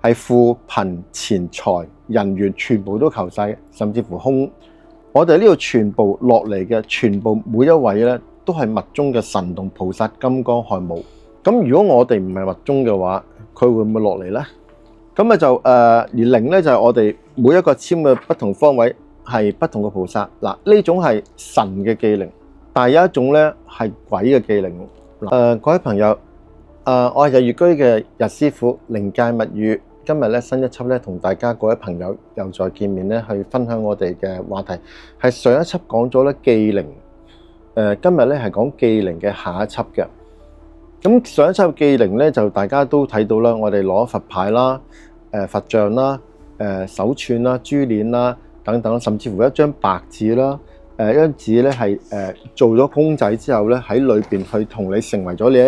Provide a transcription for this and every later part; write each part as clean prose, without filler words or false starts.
係富貧錢財人緣全部都求晒，甚至乎空。我哋呢度全部落嚟嘅，全部每一位咧都係密宗嘅神同菩薩金剛漢武。咁如果我哋唔係密宗嘅話，佢會唔會落嚟呢？咁啊就而靈咧就係我哋每一個簽嘅不同方位係不同嘅菩薩。嗱，呢種係神嘅記靈，但係有一種咧係鬼嘅記靈。各位朋友，我係日月居嘅日師傅靈界物語。今日咧新一輯咧同大家各位朋友又再見面咧，去分享我哋嘅話題。係上一輯講咗咧記靈，今日咧係講記靈嘅下一輯嘅。咁上一輯記靈咧就大家都睇到啦，我哋攞佛牌啦、佛像啦、手串啦、珠鏈啦等等，甚至乎一張白紙啦、一張紙咧係做咗公仔之後咧喺裏邊去同你成為咗你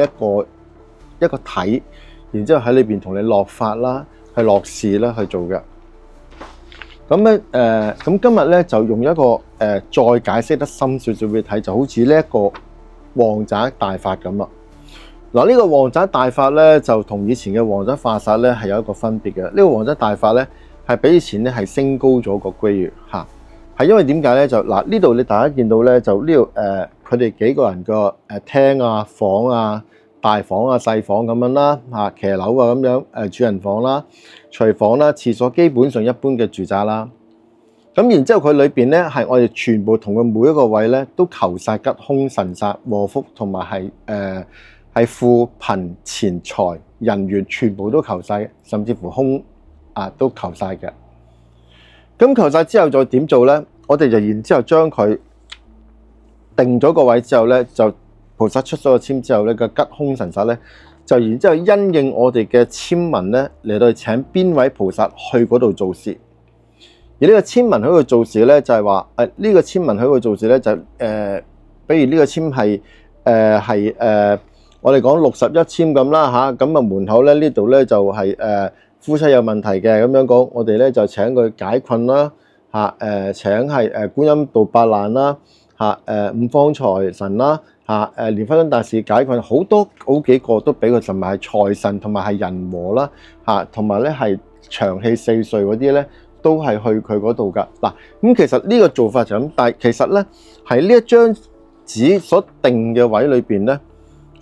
一個體，然之後喺裏邊同你落法啦。係落事啦去做嘅。咁咧咁今日咧就用一個再解釋得深少少俾你睇，就好似呢一個旺宅大法咁啦。嗱，呢個旺宅大法咧就同以前嘅旺宅化煞咧係有一個分別嘅。呢個旺宅大法咧係比以前咧係升高咗個規月嚇，係因為點解咧？就嗱呢度你大家見到咧就呢度佢哋幾個人個廳啊房啊。大房啊、細房咁樣啦，騎樓啊咁樣，主人房啦、廚房啦、廁所，基本上一般嘅住宅啦。咁然之後佢裏邊咧係我哋全部同佢每一個位咧都求晒吉凶神煞禍福，同埋係富貧錢財人緣全部都求晒，甚至乎空都求晒嘅。咁求晒之後再點做咧？我哋就然之後將佢定咗個位之後咧就。菩薩出咗個簽之後咧，個吉凶神煞咧，就然之後因應我哋嘅簽文咧嚟到去請邊位菩薩去嗰度做事。而呢個簽文喺度做事咧，就係話呢個簽文喺度做事咧，就比如呢個簽係我哋講61簽咁啦嚇，咁啊門口咧呢度咧就係夫妻有問題嘅咁樣講，我哋咧就請佢解困啦嚇，請係觀音度八難啦嚇，五方財神啦。連婚姻大事解困好幾個都俾佢，甚至係財神同埋係人和啦，同埋咧係長氣四歲嗰啲咧都係去佢嗰度噶。嗱，咁其實呢個做法就咁，但係其實咧喺呢一張紙所定嘅位裏邊咧，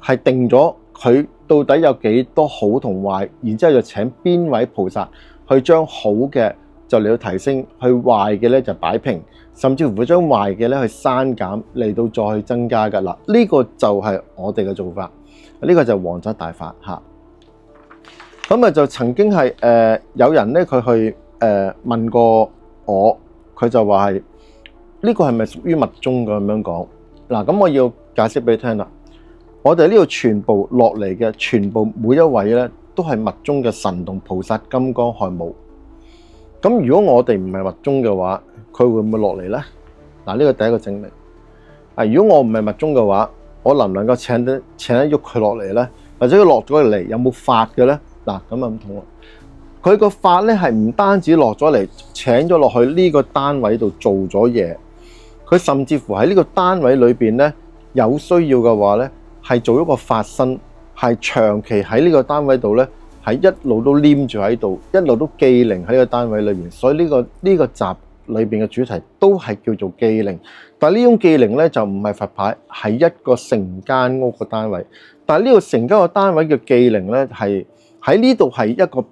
係定咗佢到底有幾多好同壞，然之後就請邊位菩薩去將好嘅就嚟到提升，去壞嘅咧就擺平。甚至乎會將壞嘅咧去刪減嚟到再去增加㗎啦，呢個就係我哋嘅做法，呢個就係旺宅大法嚇。咁就曾經係有人咧佢去問過我，佢就話係呢個係咪屬於密宗咁樣講？嗱，咁我要解釋俾你聽啦。我哋呢度全部落嚟嘅，全部每一位咧都係密宗嘅神同菩薩金剛漢武。咁如果我哋唔係密宗嘅話，佢會唔會落嚟呢？嗱，呢個第一個證明。如果我唔係密宗嘅話，我能唔能夠請得喐佢落嚟呢？或者佢落咗嚟有冇法嘅呢？嗱，咁啊唔同啦。佢個法咧係唔單止落咗嚟，請咗落去呢個單位度做咗嘢，佢甚至乎喺呢個單位裏邊咧有需要嘅話咧，係做一個法身，係長期喺呢個單位度咧，係一路都黏住喺度，一路都記靈喺個單位裏邊。所以呢個集裏邊嘅主題都係叫做記靈，但係呢種記靈咧就唔係佛牌，係一個成間屋嘅單位。但係呢個成間個單位嘅記靈咧係喺呢度係一個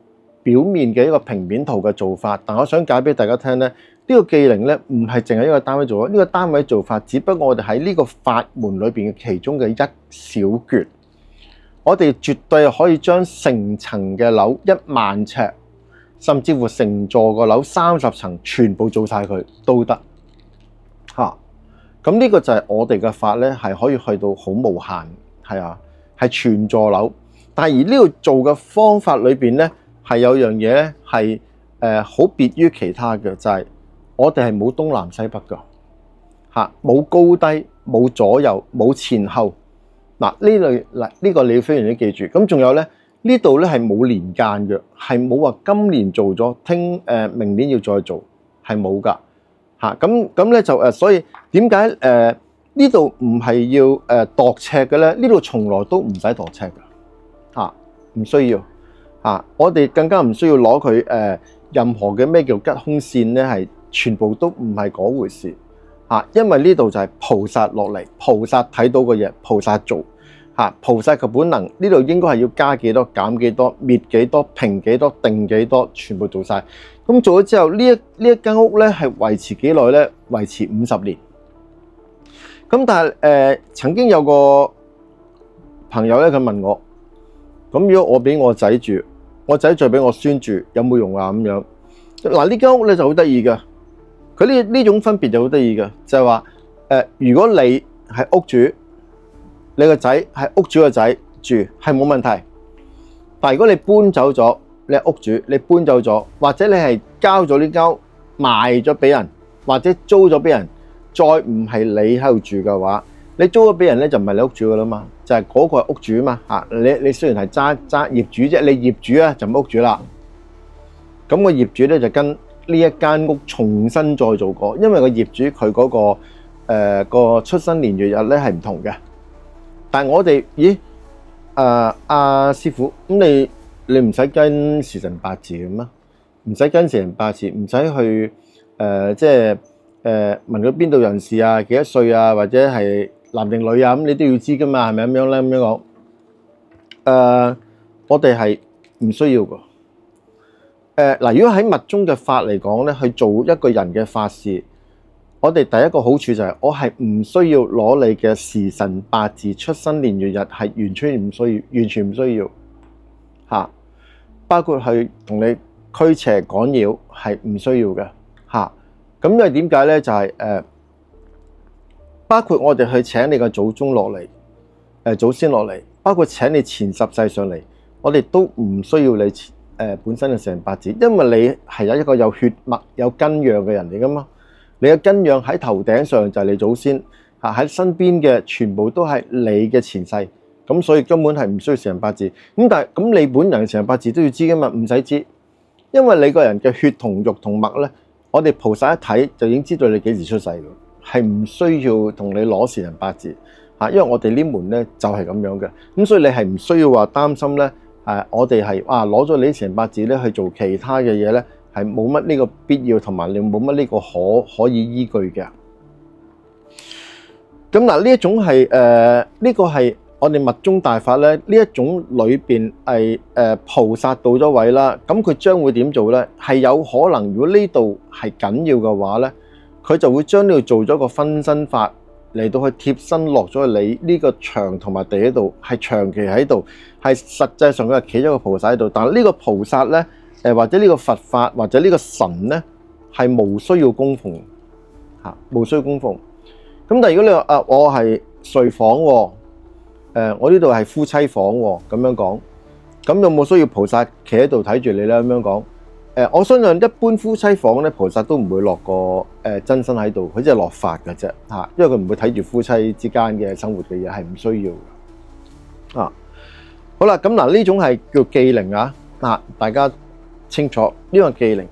表面嘅一個平面圖嘅做法。但我想解俾大家聽咧，呢個記靈咧唔係淨係一個單位做，呢個單位做法只不過我哋喺呢個法門裏邊嘅其中嘅一小橛，我哋絕對可以將成層嘅樓10000尺。甚至乎成座個樓30層全部做晒佢都得嚇，咁呢個就係我哋嘅法咧，係可以去到好無限，係全座樓。但係而呢度做嘅方法裏邊咧，係有樣嘢咧係好別於其他嘅，就係我哋係冇東南西北㗎嚇，冇高低，冇左右，冇前後。嗱呢個你要非常之記住。咁仲有咧。呢度咧係冇年間嘅，係冇話今年做咗，明年要再做，係冇㗎嚇。咁咧就所以點解呢度唔係要度尺嘅咧？呢度從來都唔使度尺㗎嚇，唔需要我哋更加唔需要攞佢任何嘅咩叫吉凶線咧，係全部都唔係嗰回事因為呢度就係菩薩落嚟，菩薩睇到嘅嘢，菩薩做菩薩嘅本能，呢度應該係要加幾多、減幾多、滅幾多、平幾多、定幾多，全部做晒。咁做咗之後，呢一間屋咧係維持幾耐咧？維持50年。咁但係曾經有個朋友咧，佢問我：咁如果我俾我仔住，我仔再俾我孫住，有冇用啊？咁樣嗱，呢間屋咧就好得意嘅，佢呢種分別就好得意嘅，就係話如果你係屋主，你個仔係屋主個仔住係冇問題，但係如果你搬走咗，你係屋主，你搬走咗，或者你係交咗呢間屋賣咗俾人，或者租咗俾人，再唔係你喺度住嘅話，你租咗俾人咧就唔係你屋主噶啦嘛，就係嗰個係屋主啊嘛你雖然係揸業主啫，你業主啊就唔係屋主啦。咁個業主咧就跟呢一間屋重新再做過，因為個業主佢嗰個出生年月日咧係唔同嘅。但係我哋師傅，咁你唔使跟時辰八字嘅咩？唔使跟時辰八字，唔使去即係問佢邊度人士啊，幾多歲啊，或者係男定女啊，咁你都要知噶嘛，係咪咁樣咧？咁樣講，我哋係唔需要嘅。嗱，如果喺密宗嘅法嚟講咧，去做一個人嘅法事，我哋第一個好處就係我係唔需要攞你嘅時辰八字、出生年月日，係完全唔需要包括去同你驅邪趕妖係唔需要嘅咁因為點解咧？就係包括我哋去請你嘅祖宗落嚟，祖先落嚟，包括請你前十世上嚟，我哋都唔需要你本身嘅時辰八字，因為你係有一個有血脈、有根養嘅人嚟噶嘛。你嘅根養喺頭頂上就係你祖先喺身邊嘅全部都係你嘅前世，咁所以根本係唔需要時辰八字。咁但係咁你本人嘅時辰八字都要知噶嘛？唔使知，因為你個人嘅血同肉同脈咧，我哋菩薩一睇就已經知道你幾時出世嘅，係唔需要同你攞時辰八字因為我哋呢門咧就係咁樣嘅，咁所以你係唔需要話擔心咧我哋係攞咗你啲時辰八字咧去做其他嘅嘢咧，係冇乜呢個必要，同埋你冇乜呢個可以依據嘅。咁嗱，呢一種係呢個係我哋密宗大法咧，呢一種裏邊係菩薩到咗位啦，咁佢將會點做咧？係有可能如果呢度係緊要嘅話咧，佢就會將呢度做咗個分身法嚟到去貼身落咗你呢個牆同埋地喺度，係長期喺度，係實際上佢係企咗個菩薩喺度，但係呢個菩薩咧或者呢個佛法或者呢個神咧係無需要供奉無需要供奉。咁但係如果你話我係睡房喎，我呢度係夫妻房喎，咁樣講，咁有冇需要菩薩企喺度睇住你咧？咁樣講，我相信一般夫妻房咧，菩薩都唔會落個真身喺度，佢只係落法嘅啫因為佢唔會睇住夫妻之間嘅生活嘅嘢，係唔需要嘅好啦，咁嗱呢種係叫忌靈大家清楚呢個忌靈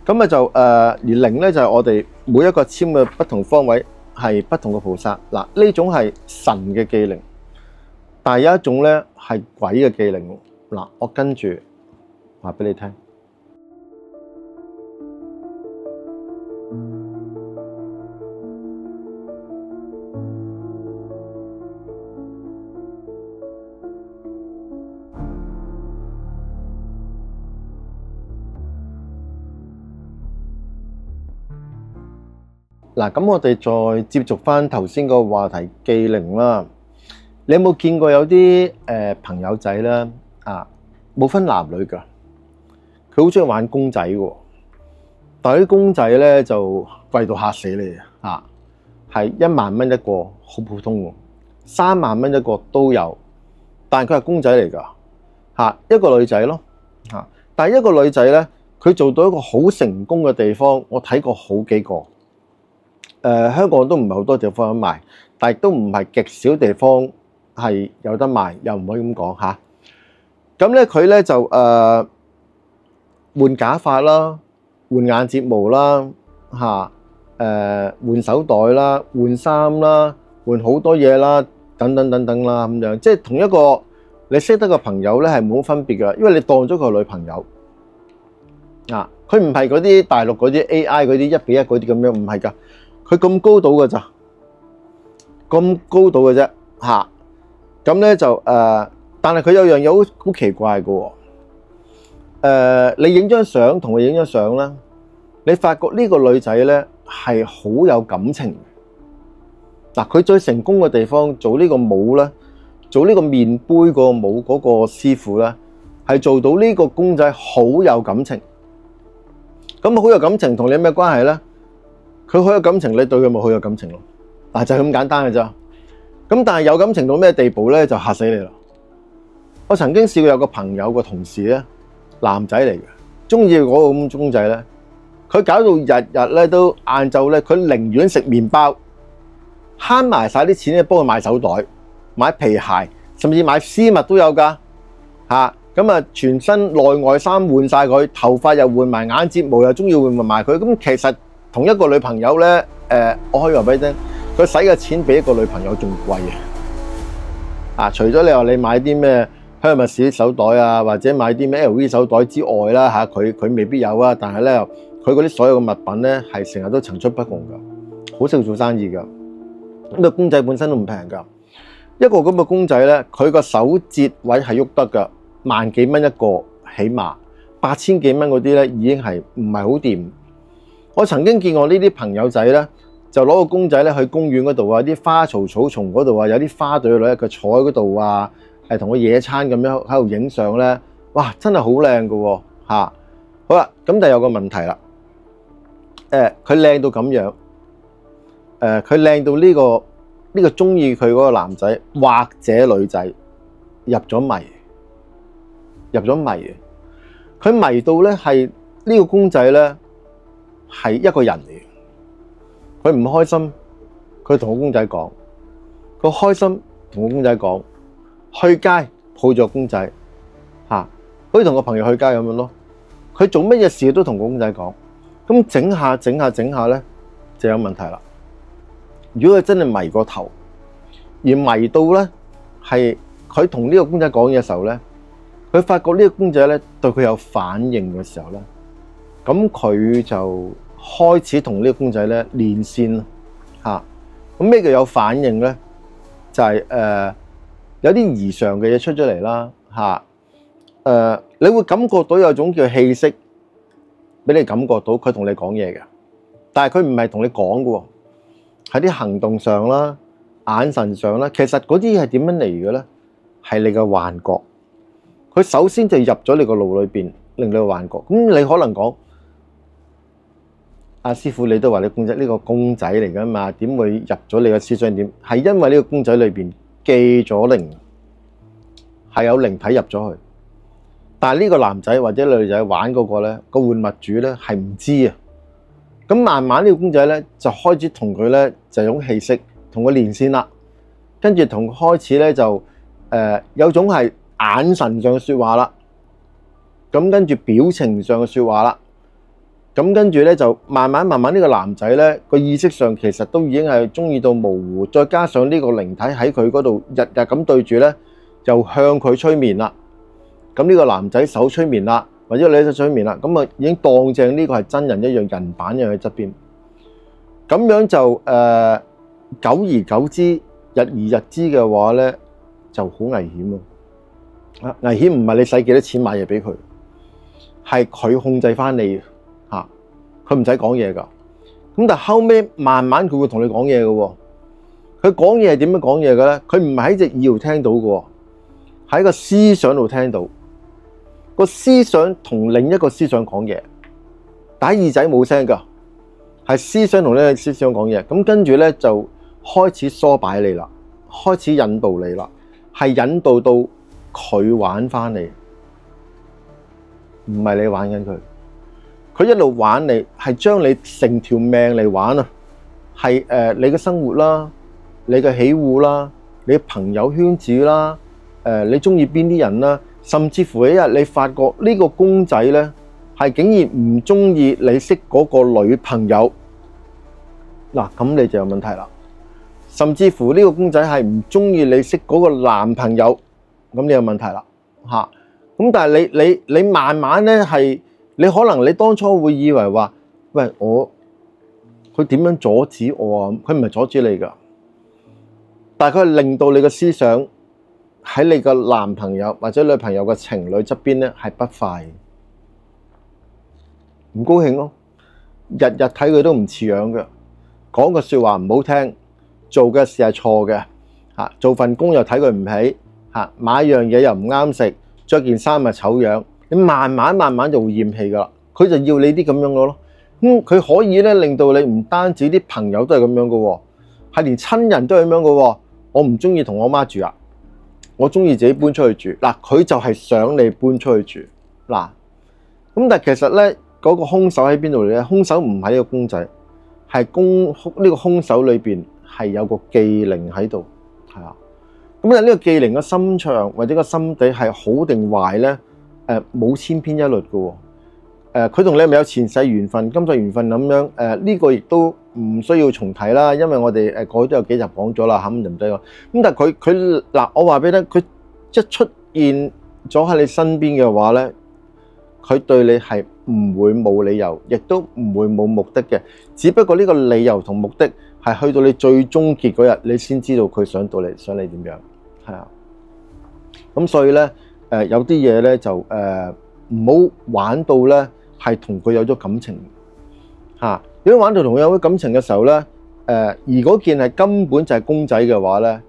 咁就而靈咧就係我哋每一個簽嘅不同方位係不同嘅菩薩嗱，呢種係神嘅忌靈，但係有一種咧係鬼嘅忌靈嗱，我跟住話俾你聽。嗱，咁我哋再接續翻頭先個話題忌靈啦。你有冇見過有啲朋友仔咧冇分男女㗎，佢好中意玩公仔喎，但係啲公仔咧就貴到嚇死你係1萬蚊一個，好普通喎，3萬蚊一個都有，但係佢係公仔嚟㗎一個女仔咯但係一個女仔咧，佢做到一個好成功嘅地方，我睇過好幾個。香港都唔係好多地方有得賣，但係都唔係極少地方係有得賣，又唔可以咁講咁咧佢咧就換假髮啦，換眼睫毛啦換手袋啦，換衫啦，換好多嘢啦，等等等等啦咁樣，即係同一個你識得個朋友咧係冇分別㗎，因為你當咗佢女朋友啊，佢唔係嗰啲大陸嗰啲 AI 嗰啲1比1嗰啲咁樣，唔係㗎，佢咁高度㗎咋，咁高度嘅啫嚇。咁咧就但係佢有樣嘢好奇怪嘅喎，你影張相同佢影張相啦，你發覺呢個女仔咧係好有感情。嗱，佢最成功嘅地方做呢個帽咧，做呢個面杯個帽嗰個師傅咧，係做到呢個公仔好有感情。咁好有感情同你有咩關係咧？佢好有感情，你對佢咪好有感情咯？嗱，就係咁簡單嘅咋。咁但係有感情到咩地步咧，就嚇死你啦！我曾經試過有個朋友個同事咧，男仔嚟嘅，中意嗰個咁公仔咧，佢搞到日日咧都晏晝咧，佢寧願食麵包。慳埋晒啲錢咧，幫佢買手袋、買皮鞋，甚至買絲襪都有㗎嚇。咁啊，全身內外衫換晒佢，頭髮又換埋，眼睫毛又中意換埋佢。咁其實同一個女朋友咧，我可以話俾你聽，佢使嘅錢比一個女朋友仲貴啊！除咗你話你買啲咩香蜜士手袋啊，或者買啲咩 LV 手袋之外啦嚇，佢未必有啊。但係咧，佢嗰啲所有嘅物品咧，係成日都層出不窮㗎，好識做生意㗎。咁個公仔本身都唔平㗎，一個咁嘅公仔咧，佢個手節位係喐得㗎，1萬幾蚊一個，起碼8000幾蚊嗰啲咧已經係唔係好掂。我曾經見過呢啲朋友仔咧，就攞個公仔咧去公園嗰度啊，啲花草草叢嗰度啊，有啲花隊女佢坐喺嗰度啊，同佢野餐咁樣喺度影相咧，哇，真係好靚㗎喎嚇！好啦，咁就有個問題啦，佢靚到咁樣。佢靚到呢個中意佢嗰個男仔或者女仔入咗迷，佢迷到咧係呢個公仔咧係一個人嚟嘅，佢唔開心，佢同個公仔講；佢開心，同個公仔講。去街抱住個公仔嚇，好似同個朋友去街咁樣咯。佢做乜嘢事都同個公仔講，咁整下咧就有問題啦。如果佢真係迷過頭，而迷到咧係佢同呢個公仔講嘢嘅時候咧，佢發覺呢個公仔咧對佢有反應嘅時候咧，咁佢就開始同呢個公仔咧連線啦嚇。咁咩叫有反應咧？就係有啲異常嘅嘢出咗嚟啦嚇。你會感覺到有種叫氣息俾你感覺到佢同你講嘢嘅，但係佢唔係同你講嘅喎。喺啲行動上啦、眼神上啦，其實嗰啲係點樣嚟嘅咧？係你嘅幻覺。佢首先就入咗你個腦裏邊，令你嘅幻覺。咁你可能講：阿師傅，你都話你公仔呢個公仔嚟㗎嘛？點會入咗你嘅思想點？係因為呢個公仔裏邊記咗靈，係有靈體入咗去。但係呢個男仔或者女仔玩嗰個咧，個玩物主咧係唔知啊。咁慢慢呢個公仔咧就開始同佢咧就有種氣息同佢連線啦，跟住同開始咧就有種係眼神上嘅説話啦，咁跟住表情上嘅説話啦，咁跟住咧就慢慢呢個男仔咧個意識上其實都已經係中意到模糊，再加上呢個靈體喺佢嗰度日日咁對住咧，就向佢催眠啦。咁呢個男仔手催眠啦。或者你一催眠啦，咁啊已經當正呢個係真人一樣，人版一樣喺側邊，咁樣就久而久之，日而日之嘅話咧，就好危險啊！危險唔係你使幾多錢買嘢俾佢，係佢控制翻你嚇，佢唔使講嘢㗎。咁但係後尾慢慢佢會同你講嘢嘅喎，佢講嘢係點樣講嘢嘅咧？佢唔係喺隻耳度聽到嘅喎，喺個思想度聽到。個思想同另一個思想講嘢，但係耳仔冇聲㗎，係思想同另一個思想講嘢。咁跟住咧就開始唆擺你啦，開始引導你啦，係引導到佢玩翻你，唔係你玩緊佢。佢一路玩你，係將你成條命嚟玩啊！係你嘅生活啦，你嘅喜惡啦，你嘅朋友圈子啦，你中意邊啲人啦。甚至乎一日你發覺呢個公仔咧係竟然唔中意你識嗰個女朋友，嗱咁你就有問題啦。甚至乎呢個公仔係唔中意你識嗰個男朋友，咁你有問題啦嚇。咁但係你慢慢咧係，你可能你當初會以為話，喂，佢點樣阻止我啊？佢唔係阻止你㗎，但係佢係令到你嘅思想喺你個男朋友或者女朋友嘅情侶側邊咧係不快，唔高興咯。日日睇佢都唔似樣嘅，講個説話唔好聽，做嘅事係錯嘅嚇，做份工又睇佢唔起嚇，買樣嘢又唔啱食，着件衫咪醜樣，你慢慢就會厭棄㗎啦。佢就要你啲咁樣嘅咯。佢可以咧令到你唔單止啲朋友都係咁樣嘅喎，係連親人都係咁樣嘅喎。我唔中意同我媽住啊，我中意自己搬出去住。嗱，佢就係想你搬出去住嗱。咁但係其實咧，嗰個兇手喺邊度嚟咧？兇手唔係呢個公仔，係呢個兇手裏邊係有個忌靈喺度，係啊。咁但係呢個忌靈嘅心腸或者個心底係好定壞咧？冇千篇一律嘅喎。佢同你係咪有前世緣分、今世緣分咁樣？呢個亦都唔需要重睇啦，因為我哋過去都有幾集講咗啦，咁就唔使講。咁但係佢嗱，我話俾你聽，佢一出現咗喺你身邊嘅話咧，佢對你係唔會冇理由，亦都唔會冇目的嘅。只不過呢個理由同目的係去到你最終結嗰日，你先知道佢想你點樣，係啊。咁所以咧，有啲嘢咧就唔好玩到咧。係同佢有咗感情嚇，如果玩到同佢有咗感情嘅時候咧，而嗰件係根本就係公仔嘅話咧，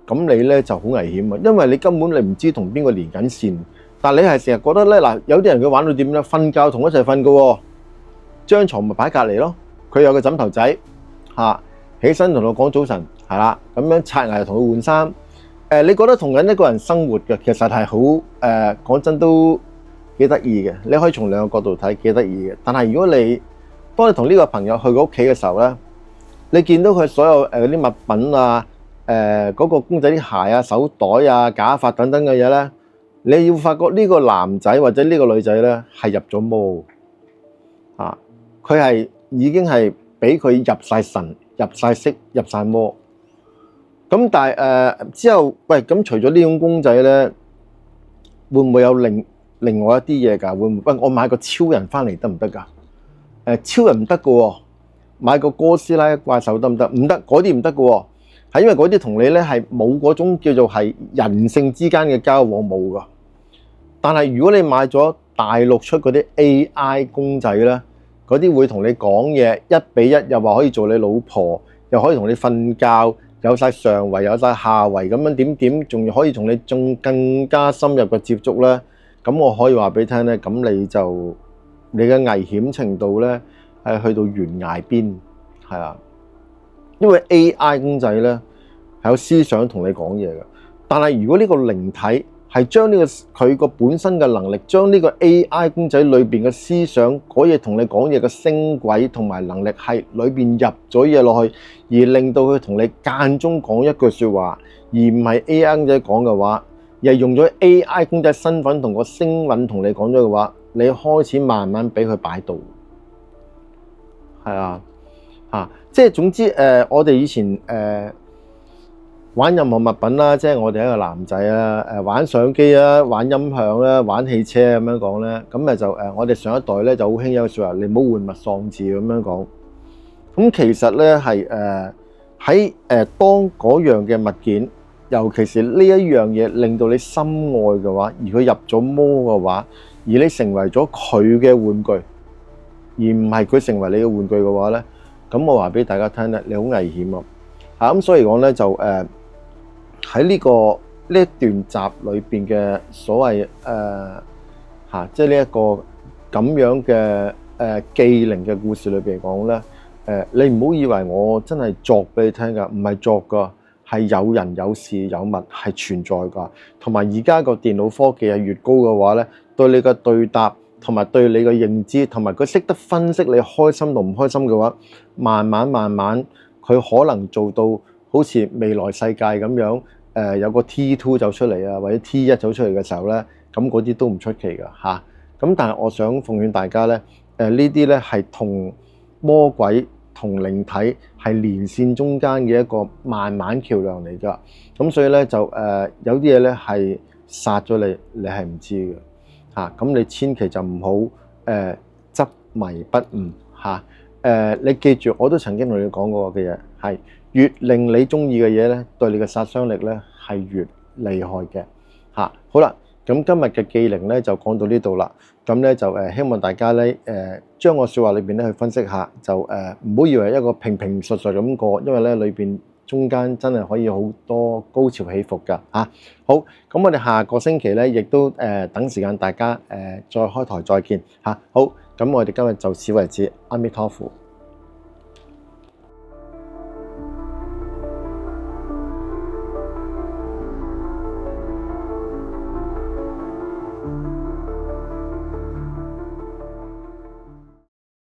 咁你咧就好危險啊！因為你根本你唔知同邊個連緊線，但係你係成日覺得咧嗱，有啲人佢玩到點咧，瞓覺同一齊瞓嘅喎，張床咪擺隔離咯，佢有個枕頭仔嚇，起身同佢講早晨係啦，咁樣刷牙又同佢換衫，你覺得同緊一個人生活嘅，其實係好講真都幾得意嘅，你可以從兩個角度睇，幾得意嘅。但係如果當你同呢個朋友去佢屋企嘅時候咧，你見到佢所有嗰啲物品啊，嗰個公仔啲鞋啊、手袋啊、假髮等等嘅嘢咧，你要發覺呢個男仔或者呢個女仔咧係入咗魔啊！佢係已經係俾佢入晒神、入晒色、入晒魔。咁但係之後，喂，咁除咗呢種公仔咧，會唔會有另外一啲嘢㗎？會唔會？喂，我買個超人翻嚟得唔得㗎？超人唔得嘅喎，買個哥斯拉怪獸得唔得？唔得，嗰啲唔得嘅喎，係因為嗰啲同你咧係冇嗰種叫做係人性之間嘅交往冇㗎。但係如果你買咗大陸出嗰啲 AI 公仔咧，嗰啲會同你講嘢1比1，又話可以做你老婆，又可以同你瞓覺，有晒上圍有晒下圍咁樣點，仲可以同你更加深入嘅接觸咧。咁我可以話俾你聽咧，咁你嘅危險程度咧係去到懸崖邊，係啊，因為 AI 公仔咧係有思想同你講嘢嘅，但係如果呢個靈體係將佢個本身嘅能力，將呢個 AI 公仔裏邊嘅思想嗰嘢同你講嘢嘅聲軌同埋能力係裏邊入咗嘢落去，而令到佢同你間中講一句説話，而唔係 AI 公仔講嘅話。而係用咗 AI 公仔身份同個聲韻同你講咗嘅話，你開始慢慢俾佢擺到，係啊，即係總之我哋以前玩任何物品啦，即係我哋一個男仔啦，玩相機啦，玩音響啦，玩汽車咁樣講咧，咁就我哋上一代咧就好興有個説話，你唔好玩物喪志咁樣講。咁其實咧係喺當嗰樣嘅物件。尤其是呢一樣嘢令到你深愛嘅話，而佢入咗魔嘅話，而你成為咗佢嘅玩具，而唔係佢成為你嘅玩具嘅話咧，咁我話俾大家聽咧，你好危險啊！咁所以講咧就喺呢一段集裏邊嘅所謂即係呢一個咁樣嘅忌靈嘅故事裏邊講咧，你唔好以為我真係作俾你聽㗎，唔係作㗎。係有人有事有物係存在㗎，同埋而家個電腦科技係越高嘅話咧，對你嘅對答同埋對你嘅認知，同埋佢識得分析你開心同唔開心嘅話，慢慢佢可能做到好似未來世界咁樣，有個 T2 走出嚟啊，或者 T1 走出嚟嘅時候咧，咁嗰啲都唔出奇㗎嚇。咁但係我想奉勸大家咧，呢啲咧係同魔鬼同靈體係連線中間嘅一個慢慢橋梁嚟㗎，咁所以咧就有啲嘢咧係殺咗你，你係唔知嘅嚇。咁你千祈就唔好執迷不悟嚇。你記住，我都曾經同你講過嘅嘢係，越令你中意嘅嘢咧，對你嘅殺傷力咧係越厲害嘅嚇。好啦，咁今日嘅技能咧就講到呢度啦。咁咧就希望大家咧將我説話裏邊咧去分析下，就唔好以為一個平平順順咁過，因為咧裏邊中間真係可以好多高潮起伏㗎嚇。好，咁我哋下個星期咧亦都等時間大家再開台再見嚇。好，咁我哋今日就此為止，阿彌陀佛。